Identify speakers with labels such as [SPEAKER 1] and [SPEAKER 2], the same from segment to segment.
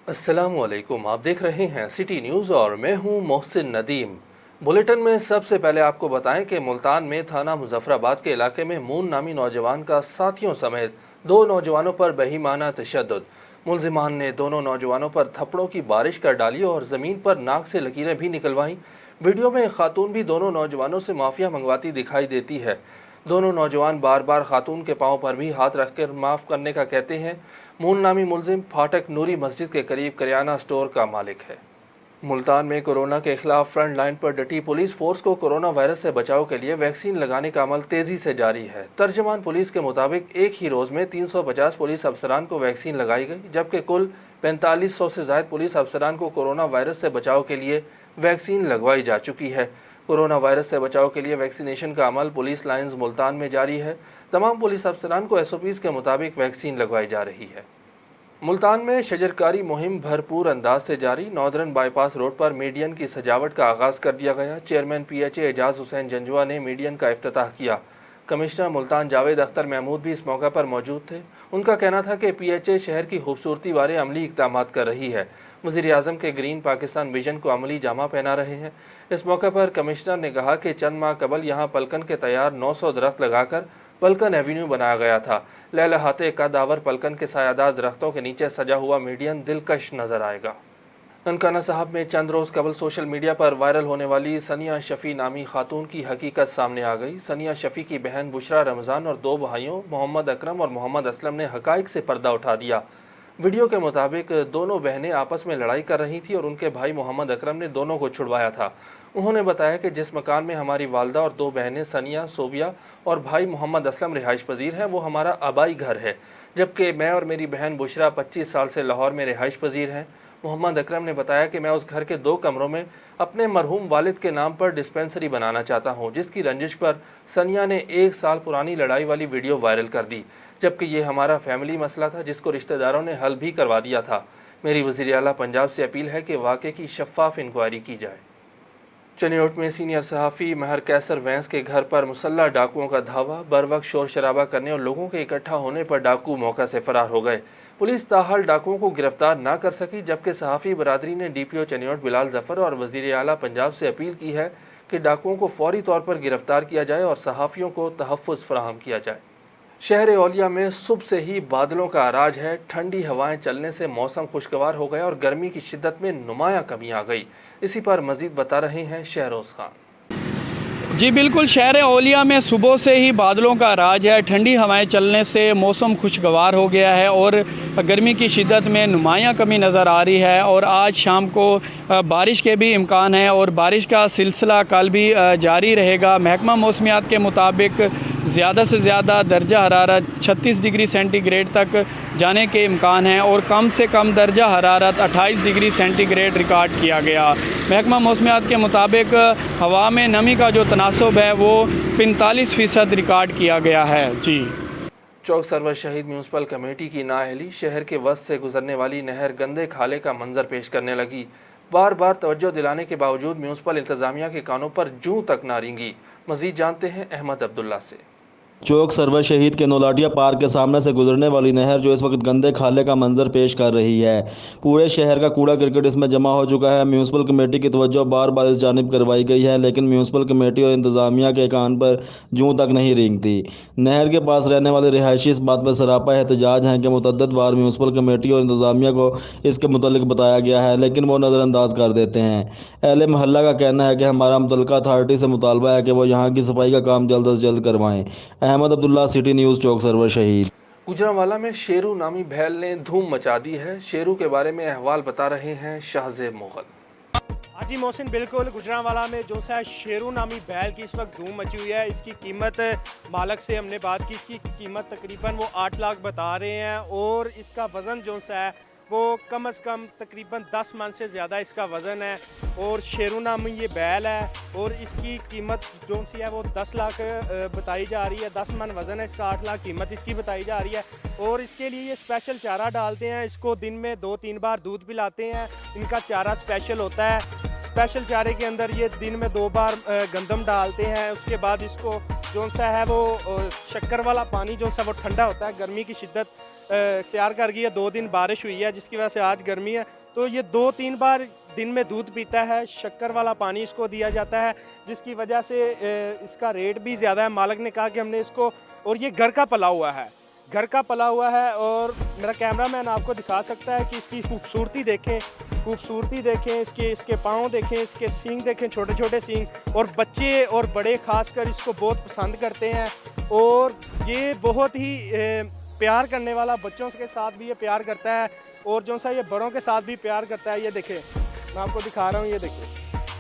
[SPEAKER 1] अस्सलाम वालेकुम। आप देख रहे हैं सिटी न्यूज़ और मैं हूं मोहसिन नदीम। बुलेटिन में सबसे पहले आपको बताएं कि मुल्तान में थाना मुजफ्फराबाद के इलाके में मून नामी नौजवान का साथियों समेत 2 नौजवानों पर बहीमाना तशद्दुद। मुलजिमान ने दोनों नौजवानों पर थप्पड़ों की बारिश कर डाली और ज़मीन पर नाक से लकीरें भी निकलवाईं। वीडियो में खातून भी दोनों नौजवानों से माफिया मंगवाती दिखाई देती है। दोनों नौजवान बार बार खातून के पांव पर भी हाथ रखकर माफ़ करने का कहते हैं। मून नामी मुलजिम फाटक नूरी मस्जिद के करीब करियाना स्टोर का मालिक है। मुल्तान में कोरोना के खिलाफ फ्रंट लाइन पर डटी पुलिस फोर्स को कोरोना वायरस से बचाव के लिए वैक्सीन लगाने का अमल तेजी से जारी है। तर्जमान पुलिस के मुताबिक एक ही रोज़ में 350 पुलिस अफसरान को वैक्सीन लगाई गई, जबकि कुल 4500 से ज़ायद पुलिस अफसरान को कोरोना वायरस से बचाव के लिए वैक्सीन लगवाई जा चुकी है। कोरोना वायरस से बचाव के लिए वैक्सीनेशन का अमल पुलिस लाइन्स मुल्तान में जारी है। तमाम पुलिस अफसरान को SOPs के मुताबिक वैक्सीन लगवाई जा रही है। मुल्तान में शजरकारी मुहिम भरपूर अंदाज से जारी। नॉर्दर्न बाईपास रोड पर मीडियन की सजावट का आगाज़ कर दिया गया। चेयरमैन PHA एजाज हुसैन जंजुआ ने मीडियन का इफ्तिताह किया। कमिश्नर मुल्तान जावेद अख्तर महमूद भी इस मौके पर मौजूद थे। उनका कहना था कि PHA शहर की खूबसूरती बारे अमली इक़दाम कर रही है। वज़ीर आज़म के ग्रीन पाकिस्तान विजन को अमली जामा पहना रहे हैं। इस मौके पर कमिश्नर ने कहा कि चंद माह कबल यहाँ पलकन के तैयार 900 दरख्त लगाकर पलकन एवेन्यू बनाया गया था। लहलहाते कदावर पलकन के सायादार दरख्तों के नीचे सजा हुआ मीडियन दिलकश नजर आएगा। ननकाना साहब में चंद रोज़ कबल सोशल मीडिया पर वायरल होने वाली सनिया शफ़ी नामी खातून की हकीकत सामने आ गई। सनिया शफ़ी की बहन बुशरा रमज़ान और 2 भाइयों मोहम्मद अकरम और मोहम्मद असलम ने हक़ाइक़ से पर्दा उठा दिया। वीडियो के मुताबिक दोनों बहनें आपस में लड़ाई कर रही थी और उनके भाई मोहम्मद अकरम ने दोनों को छुड़वाया था। उन्होंने बताया कि जिस मकान में हमारी वालदा और 2 बहनें सनिया, सोबिया और भाई मोहम्मद असलम रिहाइश पजीर हैं, वो हमारा आबाई घर है, जबकि मैं और मेरी बहन बुशरा 25 साल से लाहौर में रिहाइश पजीर हैं। मोहम्मद अकरम ने बताया कि मैं उस घर के 2 कमरों में अपने मरहूम वालिद के नाम पर डिस्पेंसरी बनाना चाहता हूं, जिसकी रंजिश पर सनिया ने 1 साल पुरानी लड़ाई वाली वीडियो वायरल कर दी, जबकि ये हमारा फैमिली मसला था जिसको रिश्तेदारों ने हल भी करवा दिया था। मेरी वज़ीर आला पंजाब से अपील है कि वाक़े की शफ़ाफ इंक्वायरी की जाए। चनियोट में सीनियर सहाफ़ी महर कैसर वैंस के घर पर मुसल्लह डाकुओं का धावा। बर वक्त शोर शराबा करने और लोगों के इकट्ठा होने पर डाकू मौका से फरार हो गए। पुलिस ताहाल डाकुओं को गिरफ्तार ना कर सकी, जबकि सहाफ़ी बरादरी ने DPO चनियोट बिलाल ज़फ़र और वज़ीर आला पंजाब से अपील की है कि डाकुओं को फौरी तौर पर गिरफ्तार किया जाए और सहाफ़ियों को तहफ़्फ़ुज़ फराहम किया जाए। शहर औलिया में सुबह से ही बादलों का अराज है। ठंडी हवाएं चलने से मौसम खुशगवार हो गया और गर्मी की शिद्दत में नुमाया कमी आ गई। इसी पर मज़ीद बता रहे हैं शहरोज़ खान।
[SPEAKER 2] जी बिल्कुल, शहर औलिया में सुबह से ही बादलों का राज है। ठंडी हवाएं चलने से मौसम खुशगवार हो गया है और गर्मी की शिद्दत में नुमायाँ कमी नज़र आ रही है और आज शाम को बारिश के भी इम्कान है और बारिश का सिलसिला कल भी जारी रहेगा। महकमा मौसमियात के मुताबिक ज़्यादा से ज़्यादा दर्जा हरारत 36 डिग्री सेंटीग्रेड तक जाने के इम्कान हैं और कम से कम दर्जा हरारत 28 डिग्री सेंटीग्रेड रिकॉर्ड किया गया। महकमा मौसमियात के मुताबिक हवा में नमी का जो तनासब है वो 45% रिकॉर्ड किया गया है। जी,
[SPEAKER 1] चौक सरवर शहीद म्यूनसिपल कमेटी की नाअहली। शहर के वस्त से गुजरने वाली नहर गंदे खाले का मंजर पेश करने लगी। बार बार तवज्जो दिलाने के बावजूद म्यूनसिपल इंतजामिया के कानों पर जूं तक ना रेंगी। मजीद जानते हैं अहमद अब्दुल्ला से।
[SPEAKER 3] चौक सरवर शहीद के नौलाटिया पार्क के सामने से गुजरने वाली नहर जो इस वक्त गंदे खाले का मंजर पेश कर रही है। पूरे शहर का कूड़ा करकट इसमें जमा हो चुका है। म्यूनसिपल कमेटी की तवज्जो बार बार इस जानिब करवाई गई है, लेकिन म्यूनसिपल कमेटी और इंतज़ामिया के कान पर जूं तक नहीं रेंगती। नहर के पास रहने वाले रिहायशी इस बात पर सरापा एहतजाज हैं कि मुतअद्दिद बार म्यूनसिपल कमेटी और इंतज़ामिया को इसके मुतल्लिक बताया गया है, लेकिन वो नज़रअंदाज कर देते हैं। अहले महल्ला का कहना है कि हमारा मुतल्लिका अथॉरिटी से मुतालबा है कि वो यहाँ की सफाई का काम जल्द अज जल्द करवाएँ। अहमद अब्दुल्ला, सिटी न्यूज़, चौक सरवर शहीद।
[SPEAKER 1] गुजरांवाला में शेरू नामी भैल ने धूम मचा दी है। शेरू के बारे में अहवाल बता रहे हैं शाहजेब मुगल।
[SPEAKER 4] हाजी मोहसिन, बिल्कुल गुजरांवाला में जो सा शेरू नामी बैल की इस वक्त धूम मची हुई है। इसकी कीमत मालक से हमने बात की, इसकी कीमत तकरीबन वो 8 लाख बता रहे हैं और इसका वज़न जो सा है वो कम से कम तकरीबन 10 मन से ज़्यादा इसका वज़न है और शेरू नामी ये बैल है और इसकी कीमत जो सी है वो 10 लाख बताई जा रही है। 10 मन वज़न है इसका, 8 लाख कीमत इसकी बताई जा रही है और इसके लिए ये स्पेशल चारा डालते हैं। इसको दिन में 2-3 बार दूध पिलाते हैं। इनका चारा स्पेशल होता है। स्पेशल चारे के अंदर ये दिन में 2 बार गंदम डालते हैं। उसके बाद इसको जो सा है वो शक्कर वाला पानी जो सा वो ठंडा होता है, गर्मी की शिद्दत तैयार कर गई है। 2 दिन बारिश हुई है जिसकी वजह से आज गर्मी है, तो ये 2-3 बार दिन में दूध पीता है। शक्कर वाला पानी इसको दिया जाता है जिसकी वजह से इसका रेट भी ज़्यादा है। मालिक ने कहा कि हमने इसको, और ये घर का पला हुआ है, घर का पला हुआ है। और मेरा कैमरामैन आपको दिखा सकता है कि इसकी खूबसूरती देखें, खूबसूरती देखें, इसके पाँव देखें, इसके सींग देखें, छोटे छोटे सींग। और बच्चे और बड़े खासकर इसको बहुत पसंद करते हैं। और ये बहुत ही प्यार करने वाला, बच्चों के साथ भी ये प्यार करता है और जो सा ये बड़ों के साथ भी प्यार करता है। ये देखें, मैं आपको दिखा रहा हूँ, ये देखें,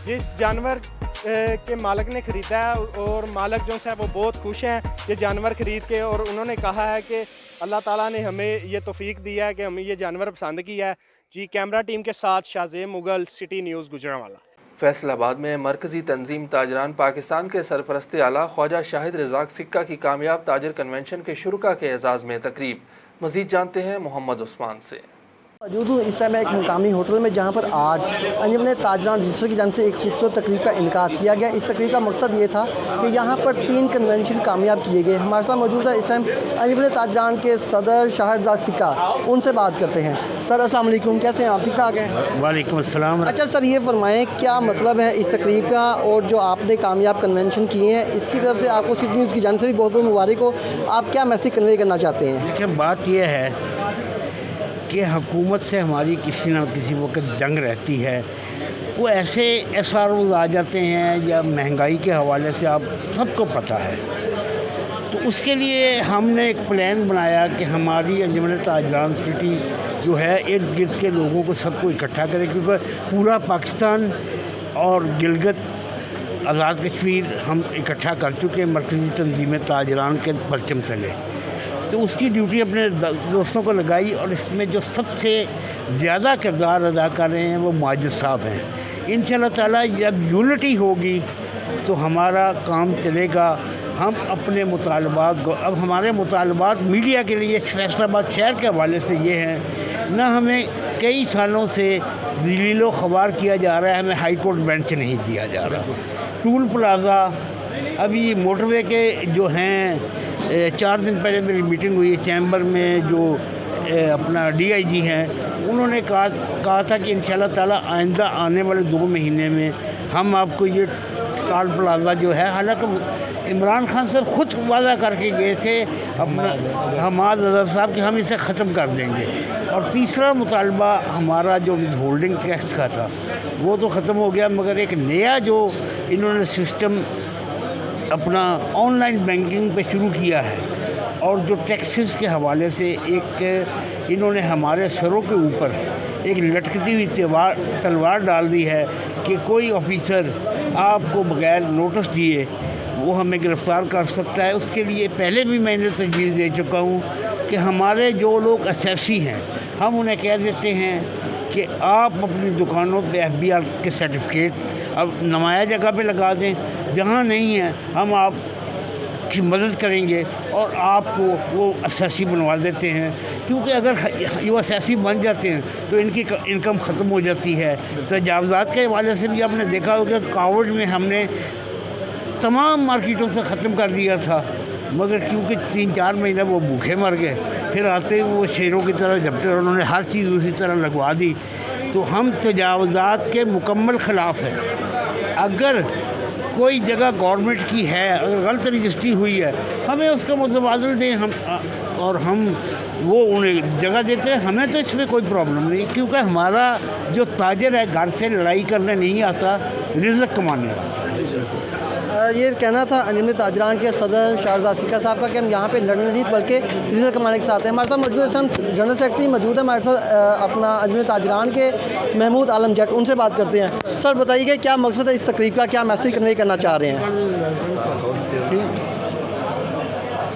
[SPEAKER 4] जिस जानवर के मालिक ने ख़रीदा है और मालिक जो है वो बहुत खुश हैं ये जानवर ख़रीद के। और उन्होंने कहा है कि अल्लाह ताला ने हमें ये तौफीक दिया है कि हमें ये जानवर पसंद किया है। जी, कैमरा टीम के साथ शाहज़ेब मुगल, सिटी न्यूज़ गुजरांवाला।
[SPEAKER 1] फैसलाबाद में मरकज़ी तंजीम ताजरान पाकिस्तान के सरपरस्त आला ख्वाजा शाहिद रज़ाक सिक्का की कामयाब ताजर कन्वेंशन के शुरुका के एजाज़ में तकरीब। मज़ीद जानते हैं मोहम्मद उस्मान से।
[SPEAKER 5] मौजूद हूँ इस टाइम एक मुकामी होटल में जहाँ पर आज अंजुमन ताजरान रजिस्टर की जानिब से एक खूबसूरत तकरीब का इनकाद किया गया। इस तकरीब का मकसद ये था कि यहाँ पर 3 कन्वेंशन कामयाब किए गए। हमारे साथ मौजूद है इस टाइम अंजुमन ताजरान के सदर शाहिद रज़ाक सिक्का, उनसे बात करते हैं। सर अस्सलाम वालेकुम, कैसे हैं आप? ठीक ठाक हैं?
[SPEAKER 6] वालेकुम अस्सलाम।
[SPEAKER 5] अच्छा सर, ये फरमाएँ क्या मतलब है इस तकरीब का और जो आपने कामयाब कन्वेंशन किए हैं इसकी तरफ से आपको सिटी न्यूज़ की जानिब से भी बहुत बहुत मुबारक हो। आप क्या मैसेज कन्वे करना चाहते हैं?
[SPEAKER 6] देखिए, बात यह है कि हुकूमत से हमारी किसी न किसी वक्त जंग रहती है। वो ऐसे SROs आ जाते हैं या महंगाई के हवाले से, आप सबको पता है। तो उसके लिए हमने एक प्लान बनाया कि हमारी अंजुमन ताजरान सिटी जो है इर्द गिर्द के लोगों को सबको इकट्ठा करे, क्योंकि पूरा पाकिस्तान और गिलगित आज़ाद कश्मीर हम इकट्ठा कर चुके हैं मरकज़ी तंजीम ताजरान के परचम तले। तो उसकी ड्यूटी अपने दोस्तों को लगाई और इसमें जो सबसे ज़्यादा किरदार अदा कर रहे हैं वो माजिद साहब हैं। इंशाअल्लाह ताला जब यूनिटी होगी तो हमारा काम चलेगा। हम अपने मुतालबात को, अब हमारे मुतालबात मीडिया के लिए फैसलाबाद शहर के हवाले से ये हैं, न हमें कई सालों से दलीलो ख़बार किया जा रहा है, हमें हाई कोर्ट बेंच नहीं दिया जा रहा। टूल प्लाज़ा, अभी मोटरवे के जो हैं 4 दिन पहले मेरी मीटिंग हुई है चैम्बर में, जो अपना DIG हैं, उन्होंने कहा था कि इंशाअल्लाह ताला आइंदा आने वाले 2 महीने में हम आपको ये टोल प्लाज़ा जो है, हालांकि इमरान खान साहब खुद वादा करके गए थे अपना हमाद अज़हर साहब कि हम इसे ख़त्म कर देंगे। और तीसरा मुतालबा हमारा जो होल्डिंग टैक्स का था वो तो ख़त्म हो गया, मगर एक नया जो इन्होंने सिस्टम अपना ऑनलाइन बैंकिंग पे शुरू किया है और जो टैक्सेस के हवाले से एक इन्होंने हमारे सरों के ऊपर एक लटकती हुई तलवार डाल दी है कि कोई ऑफिसर आपको बगैर नोटिस दिए वो हमें गिरफ़्तार कर सकता है। उसके लिए पहले भी मैंने तजवीज़ दे चुका हूँ कि हमारे जो लोग असेसी हैं हम उन्हें कह देते हैं कि आप अपनी दुकानों पे FBR के सर्टिफिकेट अब नुमाया जगह पे लगा दें, जहाँ नहीं है हम आपकी मदद करेंगे और आपको वो असेसी बनवा देते हैं। क्योंकि अगर ये असेसी बन जाते हैं तो इनकी इनकम ख़त्म हो जाती है। तजावज़ात के हवाले से भी आपने देखा होगा, कावड़ में हमने तमाम मार्केटों से ख़त्म कर दिया था, मगर क्योंकि 3-4 महीने वो भूखे मर गए, फिर आते ही वो शेरों की तरह झपटे और उन्होंने हर चीज़ उसी तरह लगवा दी। तो हम तजावज़ात के मुकम्मल ख़िलाफ़ हैं। अगर कोई जगह गवर्नमेंट की है, अगर गलत रजिस्ट्री हुई है, हमें उसका मुतबादल दें हम, और हम वो उन्हें जगह देते हैं। हमें तो इसमें कोई प्रॉब्लम नहीं, क्योंकि हमारा जो ताजर है घर से लड़ाई करने नहीं आता, रिज़्क़ कमाने आता है।
[SPEAKER 5] ये कहना था अंजुमन ताजरान के सदर शाहिद रज़ाक सिक्का साहब का कि हम यहाँ पे लड़ने नहीं बल्कि रिज़्क़ कमाने के साथ हैं। हमारे साथ मौजूद है जनरल सेक्रेटरी मौजूद है हमारे साथ अपना अंजुमन ताजरान के महमूद आलम जट, उनसे बात करते हैं। सर बताइए कि क्या मकसद है इस तकरीब का, क्या मैसेज कन्वे करना चाह रहे हैं?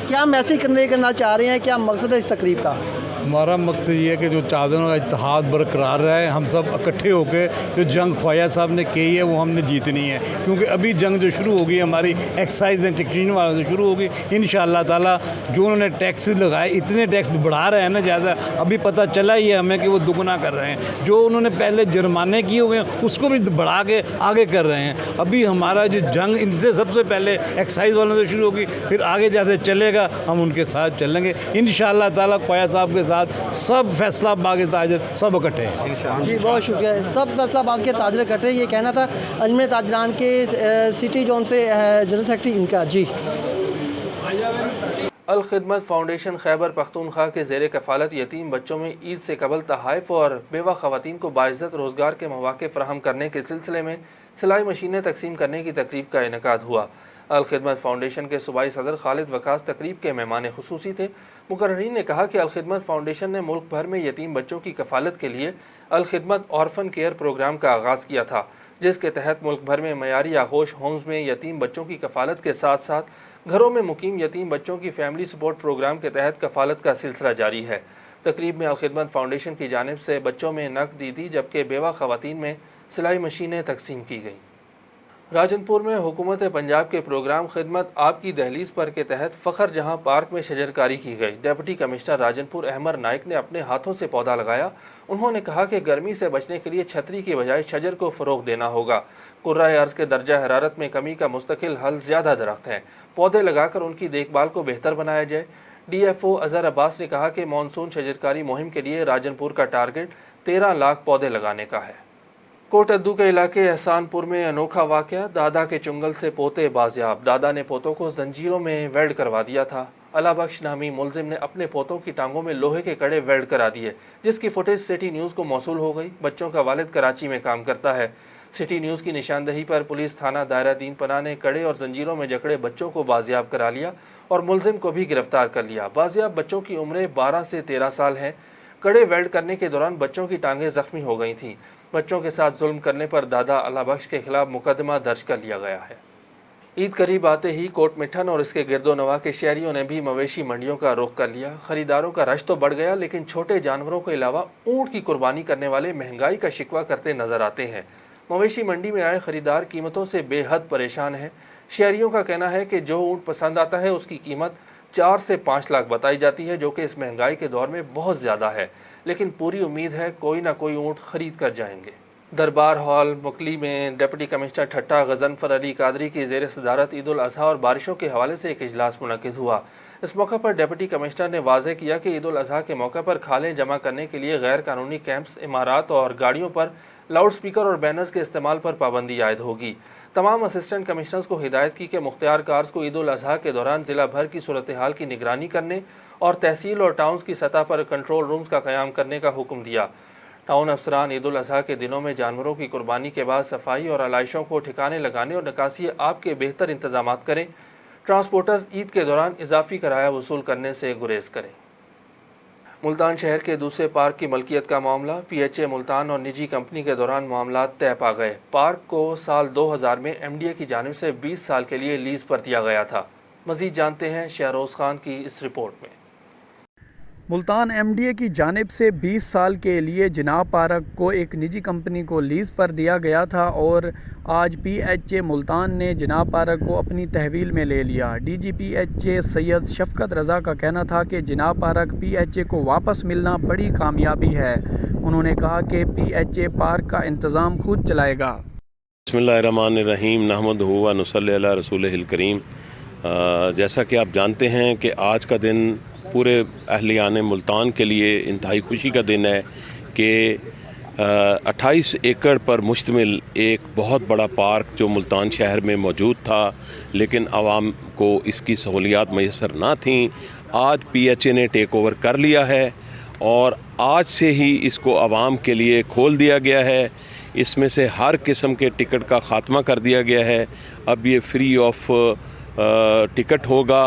[SPEAKER 5] क्या मैसेज कन्वे करना चाह रहे हैं, क्या मकसद है इस तकरीब का?
[SPEAKER 7] हमारा मकसद ये है कि जो चादरों का इत्तेहाद बरकरार रहे, हम सब इकट्ठे होकर जो जंग ख्वाजा साहब ने की है वो हमने जीतनी है, क्योंकि अभी जंग जो शुरू होगी हमारी एक्साइज एंड टैक्सेशन वालों से शुरू होगी इंशाअल्लाह ताला। जो उन्होंने टैक्स लगाए, इतने टैक्स बढ़ा रहे हैं ना ज़्यादा, अभी पता चला ही है हमें कि वो दुगना कर रहे हैं। जो उन्होंने पहले जुर्माने किए हुए हैं उसको भी बढ़ा के आगे कर रहे हैं। अभी हमारा जो जंग इनसे सबसे पहले एक्साइज वालों से शुरू होगी, फिर आगे जैसे चलेगा हम उनके साथ चलेंगे इंशाअल्लाह ताला। ख्वाजा साहब के साथ सब फैसलाबाद के ताजर सब इकट्ठे हैं।
[SPEAKER 5] जी बहुत शुक्रिया। सब फैसलाबाद के ताजर इकट्ठे, ये कहना था अंजुमन ताजरान के सिटी जोन से जनरल सेक्रेटरी इनका। जी
[SPEAKER 1] अल खिदमत फाउंडेशन खैबर पख्तूनख्वा के ज़ेर कफ़ालत यतीम बच्चों में ईद से कबल तहाइफ और बेवा ख़वातीन को बाइज़्ज़त रोज़गार के मौक़े फ़राहम करने के सिलसिले में सिलाई मशीनें तकसीम करने की तकरीब का इनेकाद हुआ। अल खिदमत फाउंडेशन के सूबाई सदर खालिद वकास तकरीब के मेहमान खुसूसी थे। मुकर्रीन ने कहा कि अल खिदमत फाउंडेशन ने मुल्क भर में यतीम बच्चों की कफ़ालत के लिए अल खिदमत ऑर्फन केयर प्रोग्राम का आगाज़ किया था, जिसके तहत मुल्क भर में मयारी आगोश होम्स में यतीम बच्चों की कफ़ालत के साथ साथ घरों में मुकीम यतीम बच्चों की फैमिली सपोर्ट प्रोग्राम के तहत कफ़ालत का सिलसिला जारी है। तकरीब में अल खिदमत फाउंडेशन की जानिब से बच्चों में नकद दी थी, जबकि बेवा ख़वातीन में सिलाई मशीनें तकसीम की गईं। राजनपुर में हुकूमत पंजाब के प्रोग्राम खिदमत आपकी दहलीज पर के तहत फ़खर जहां पार्क में शजरकारी की गई। डिप्टी कमिश्नर राजनपुर अहमद नाइक ने अपने हाथों से पौधा लगाया। उन्होंने कहा कि गर्मी से बचने के लिए छतरी की बजाय शजर को फ़रोग़ देना होगा। कुर्राए अर्ज़ के दर्जा हरारत में कमी का मुस्तकिल हल ज़्यादा दरख्त हैं, पौधे लगाकर उनकी देखभाल को बेहतर बनाया जाए। DFO अज़हर अब्बास ने कहा कि मानसून शजरकारी मुहिम के लिए राजनपुर का टारगेट 13 लाख पौधे लगाने का है। कोटद्दू के इलाके एहसानपुर में अनोखा वाक़या, दादा के चुंगल से पोते बाजियाब। दादा ने पोतों को जंजीरों में वेल्ड करवा दिया था। अलाबख्श नामी मुलजिम ने अपने पोतों की टांगों में लोहे के कड़े वेल्ड करा दिए, जिसकी फुटेज सिटी न्यूज़ को मौसूल हो गई। बच्चों का वालिद कराची में काम करता है। सिटी न्यूज़ की निशानदही पर पुलिस थाना दायरा दीन पनाह ने कड़े और जंजीरों में जकड़े बच्चों को बाजियाब करा लिया और मुलजिम को भी गिरफ्तार कर लिया। बाजियाब बच्चों की उम्रें 12 से 13 साल हैं। कड़े वेल्ड करने के दौरान बच्चों की टांगें ज़ख्मी हो गई थीं। बच्चों के साथ जुल्म करने पर दादा अलाबख्श के खिलाफ मुकदमा दर्ज कर लिया गया है। ईद करीब आते ही कोट मिठन और इसके गिरदोनवा के शहरियों ने भी मवेशी मंडियों का रुख कर लिया। खरीदारों का रश तो बढ़ गया, लेकिन छोटे जानवरों के अलावा ऊँट की कुर्बानी करने वाले महंगाई का शिकवा करते नजर आते हैं। मवेशी मंडी में आए खरीदार कीमतों से बेहद परेशान हैं। शहरियों का कहना है कि जो ऊँट पसंद आता है उसकी कीमत 4 से 5 लाख बताई जाती है, जो कि इस महंगाई के दौर में बहुत ज़्यादा है, लेकिन पूरी उम्मीद है कोई ना कोई ऊँट खरीद कर जाएंगे। दरबार हॉल मुकली में डिप्टी कमिश्नर ठट्टा गजनफर अली कादरी की ज़ेर सदारत ईद उल अज़हा और बारिशों के हवाले से एक इजलास मुनक़िद हुआ। इस मौके पर डिप्टी कमिश्नर ने वाज़ेह किया कि ईद उल अज़हा के मौके पर खालें जमा करने के लिए गैर कानूनी कैंप्स, इमारात और गाड़ियों पर लाउड स्पीकर और बैनर्स के इस्तेमाल पर पाबंदी आयद होगी। तमाम असिस्टेंट कमिश्नर्स को हिदायत की कि मुख्तियार कार्स को ईद उल अज़हा के दौरान ज़िला भर की सूरत हाल की निगरानी करने और तहसील और टाउन्स की सतह पर कंट्रोल रूम्स का क़याम करने का हुक्म दिया। टाउन अफसरान ईद उल अज़हा के दिनों में जानवरों की कुर्बानी के बाद सफाई और आलाइशों को ठिकाने लगाने और निकासी आब के बेहतर इंतजाम करें। ट्रांसपोर्टर्स ईद के दौरान इजाफी किराया वसूल करने से गुरेज करें। मुल्तान शहर के दूसरे पार्क की मलकियत का मामला, PHA मुल्तान और निजी कंपनी के दौरान मामला तय पा गए। पार्क को साल 2000 में MDA की जानिब से 20 साल के लिए लीज पर दिया गया था। मज़ीद जानते हैं शहरोज़ खान की इस रिपोर्ट में।
[SPEAKER 2] मुल्तान MDA की जानिब से 20 साल के लिए जिनाब पार्क को एक निजी कंपनी को लीज़ पर दिया गया था और आज PHA मुल्तान ने जिनाब पार्क को अपनी तहवील में ले लिया। DG PHA सैयद शफकत रज़ा का कहना था कि जिनाब पार्क PHA को वापस मिलना बड़ी कामयाबी है। उन्होंने कहा कि PHA पार्क का इंतज़ाम खुद चलाएगा।
[SPEAKER 8] बिस्मिल्लाहिर्रहमानिर्रहीम नहमदुहु व नुसल्ली अला रसूलिहिल करीम। जैसा कि आप जानते हैं कि आज का दिन पूरे अहलियान मुल्तान के लिए इंतहाई खुशी का दिन है कि 28 एकड़ पर मुश्तमिल एक बहुत बड़ा पार्क जो मुल्तान शहर में मौजूद था, लेकिन आवाम को इसकी सहूलियात मैसर ना थीं, आज PHA ने टेक ओवर कर लिया है और आज से ही इसको आवाम के लिए खोल दिया गया है। इसमें से हर किस्म के टिकट का ख़ात्मा कर दिया गया है। अब ये फ्री ऑफ टिकट होगा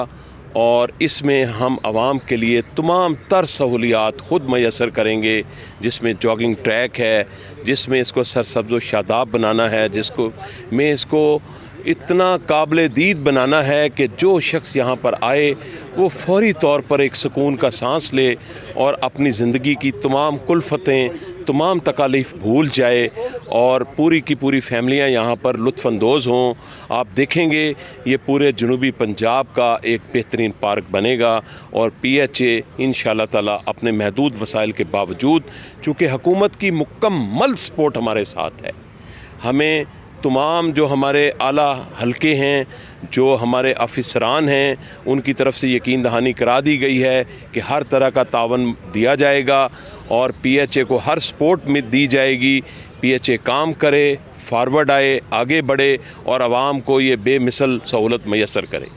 [SPEAKER 8] और इसमें हम आवाम के लिए तमाम तर सहूलियात ख़ुद मैसर करेंगे, जिसमें जॉगिंग ट्रैक है, जिसमें इसको सरसब्ज़ व शादाब बनाना है, जिसको में इसको इतना काबिल दीद बनाना है कि जो शख्स यहाँ पर आए वो फौरी तौर पर एक सुकून का सांस ले और अपनी ज़िंदगी की तमाम कुल्फ़तें, तमाम तकालीफ भूल जाए और पूरी की पूरी फैमिलियाँ यहाँ पर लुत्फ़अंदोज़ हों। आप देखेंगे ये पूरे जनूबी पंजाब का एक बेहतरीन पार्क बनेगा और PHA इंशाअल्लाह ताला अपने महदूद वसाइल के बावजूद, चूँकि हुकूमत की मुकम्मल सपोर्ट हमारे साथ है, हमें तमाम जो हमारे आला हल्के हैं, जो हमारे अफसरान हैं, उनकी तरफ से यकीन दहानी करा दी गई है कि हर तरह का तावन दिया जाएगा और PHA को हर सपोर्ट में दी जाएगी। PHA काम करे, फॉरवर्ड आए, आगे बढ़े और आवाम को ये बेमिसल सहूलत मैसर करे।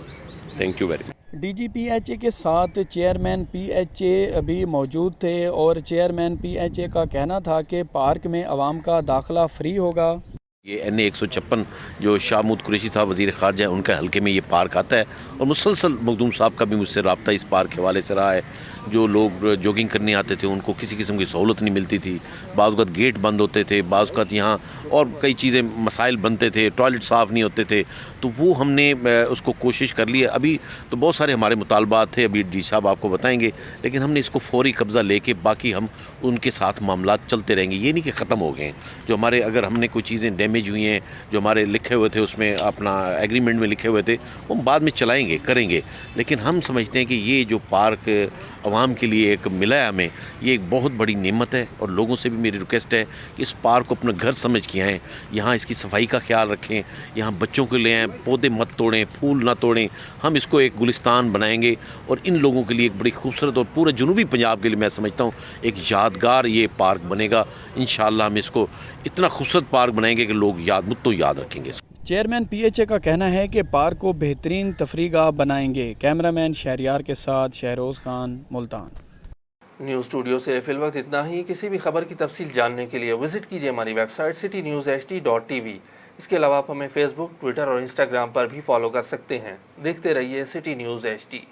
[SPEAKER 8] Thank you very much.
[SPEAKER 2] DGPHA के साथ चेयरमैन PHA भी मौजूद थे और चेयरमैन PHA का कहना था कि पार्क में आवाम का दाखिला फ्री होगा।
[SPEAKER 9] ये NA 156 जो शाह महमूद कुरैशी साहब वज़ीर ख़ारजा है, उनके हल्के में ये पार्क आता है और मुसलसल मखदूम साहब का भी मुझसे रब्ता इस पार्क के हवाले से रहा है। जो लोग जॉगिंग करने आते थे उनको किसी किस्म की सहूलत नहीं मिलती थी, बाज़ वक़्त गेट बंद होते थे, बाज़ वक़्त यहाँ और कई चीज़ें मसाइल बनते थे, टॉयलेट साफ़ नहीं होते थे, तो वो हमने उसको कोशिश कर ली है। अभी तो बहुत सारे हमारे मुतालबात थे, अभी डी साहब आपको बताएंगे, लेकिन हमने इसको फौरी कब्ज़ा लेके बाकी हम उनके साथ मामलात चलते रहेंगे। ये नहीं कि ख़त्म हो गए हैं। जो हमारे अगर हमने कोई चीज़ें डैमेज हुई हैं, जो हमारे लिखे हुए थे उसमें अपना एग्रीमेंट में लिखे हुए थे, वो हम बाद में चलाएंगे, करेंगे। लेकिन हम समझते हैं कि ये जो पार्क आवाम के लिए एक मिला है हमें, ये एक बहुत बड़ी नेमत है और लोगों से भी मेरी रिक्वेस्ट है कि इस पार्क को अपना घर समझ के आएँ, यहाँ इसकी सफाई का ख्याल रखें, यहाँ बच्चों के लिए आएँ, पौधे मत तोड़ें, फूल ना तोड़ें। हम इसको एक गुलिस्तान बनाएंगे और इन लोगों के लिए एक बड़ी खूबसूरत और पूरे जनूबी पंजाब के लिए मैं समझता हूँ एक यादगार ये पार्क बनेगा। इंशाअल्लाह हम इसको इतना खूबसूरत पार्क बनाएंगे कि लोग मुद्दों याद रखेंगे।
[SPEAKER 2] चेयरमैन PHA का कहना है कि पार्क को बेहतरीन तफरीगाह बनाएंगे। कैमरामैन शहरियार के साथ शहरोज़ खान, मुल्तान।
[SPEAKER 1] न्यूज़ स्टूडियो से फिलवक्त इतना ही। किसी भी खबर की तफसील जानने के लिए विज़िट कीजिए हमारी वेबसाइट citynewshd.tv। इसके अलावा आप हमें फेसबुक, ट्विटर और इंस्टाग्राम पर भी फॉलो कर सकते हैं। देखते रहिए सिटी न्यूज़ HD।